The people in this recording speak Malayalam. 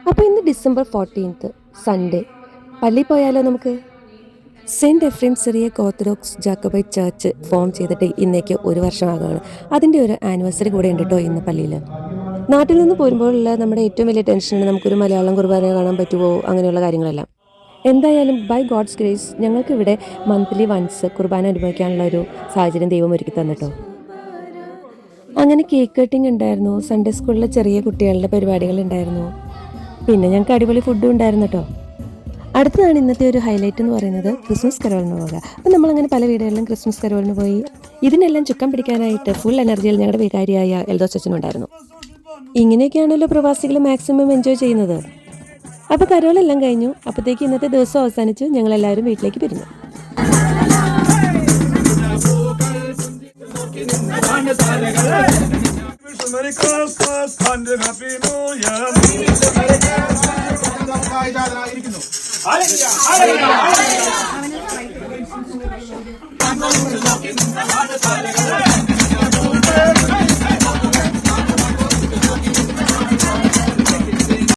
അപ്പോൾ ഇന്ന് ഡിസംബർ 14 സൺഡേ. പള്ളിയിൽ പോയാലോ നമുക്ക്? Saint Ephrem Syriac Orthodox Jacobite church form ചെയ്തിട്ട് ഇന്നേക്ക് 1 വർഷമാകുകയാണ്. അതിൻ്റെ ഒരു ആനിവേഴ്സറി കൂടെ ഉണ്ട് കേട്ടോ ഇന്ന് പള്ളിയിൽ. നാട്ടിൽ നിന്ന് പോരുമ്പോഴുള്ള നമ്മുടെ ഏറ്റവും വലിയ ടെൻഷനാണ് നമുക്കൊരു മലയാളം കുർബാന കാണാൻ പറ്റുമോ, അങ്ങനെയുള്ള കാര്യങ്ങളെല്ലാം. എന്തായാലും ബൈ ഗോഡ്സ് ഗ്രേസ് ഞങ്ങൾക്കിവിടെ മന്ത്ലി വൺസ് കുർബാന അനുഭവിക്കാനുള്ള ഒരു സാഹചര്യം ദൈവം ഒരുക്കി തന്നിട്ടോ. അങ്ങനെ കേക്ക് കട്ടിങ് ഉണ്ടായിരുന്നു, സൺഡേ സ്കൂളിലെ ചെറിയ കുട്ടികളുടെ പരിപാടികൾ ഉണ്ടായിരുന്നു, പിന്നെ ഞങ്ങൾക്ക് അടിപൊളി ഫുഡും ഉണ്ടായിരുന്നു കേട്ടോ. അടുത്തതാണ് ഇന്നത്തെ ഒരു ഹൈലൈറ്റ് എന്ന് പറയുന്നത് ക്രിസ്മസ് കരോളിന് പോകുക. അപ്പം നമ്മളങ്ങനെ പല വീടുകളിലും ക്രിസ്മസ് കരോളിന് പോയി. ഇതിനെല്ലാം ചുക്കം പിടിക്കാനായിട്ട് ഫുൾ എനർജിയിൽ ഞങ്ങളുടെ വികാരിയായ എൽദോസ് അച്ഛനുണ്ടായിരുന്നു. ഇങ്ങനെയൊക്കെയാണല്ലോ പ്രവാസികൾ മാക്സിമം എൻജോയ് ചെയ്യുന്നത്. അപ്പോൾ കരോളെല്ലാം കഴിഞ്ഞു. അപ്പോഴത്തേക്ക് ഇന്നത്തെ ദിവസം അവസാനിച്ചു. ഞങ്ങളെല്ലാവരും വീട്ടിലേക്ക് പിരിഞ്ഞു. Merry Christmas and a Happy New Year. Hallelujah.